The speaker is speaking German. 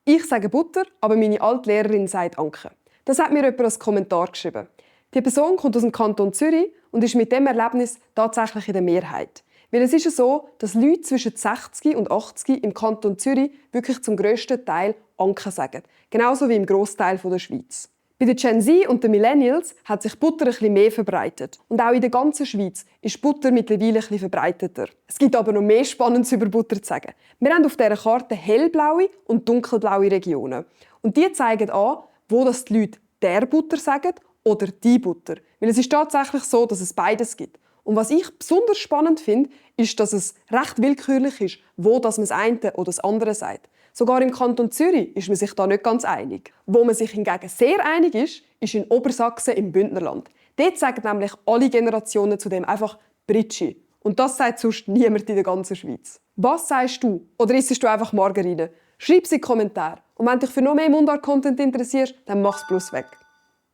Ich sage Butter, aber meine alte Lehrerin sagt Anke. Das hat mir jemand als Kommentar geschrieben. Die Person kommt aus dem Kanton Zürich und ist mit dem Erlebnis tatsächlich in der Mehrheit. Weil es ist ja so, dass Leute zwischen 60 und 80 im Kanton Zürich wirklich zum grössten Teil Anke sagen. Genauso wie im Grossteil der Schweiz. Bei den Gen Z und den Millennials hat sich Butter ein bisschen mehr verbreitet. Und auch in der ganzen Schweiz ist Butter mittlerweile ein bisschen verbreiteter. Es gibt aber noch mehr Spannendes über Butter zu sagen. Wir haben auf dieser Karte hellblaue und dunkelblaue Regionen. Und die zeigen an, wo das die Leute «der Butter» sagen oder «die Butter». Weil es ist tatsächlich so, dass es beides gibt. Und was ich besonders spannend finde, ist, dass es recht willkürlich ist, wo das man das eine oder das andere sagt. Sogar im Kanton Zürich ist man sich da nicht ganz einig. Wo man sich hingegen sehr einig ist in Obersachsen im Bündnerland. Dort sagen nämlich alle Generationen zu dem einfach «Britschi». Und das sagt sonst niemand in der ganzen Schweiz. Was sagst du? Oder isst du einfach Margarine? Schreib es in die Kommentare. Und wenn dich für noch mehr Mundart-Content interessierst, dann mach's bloß weg.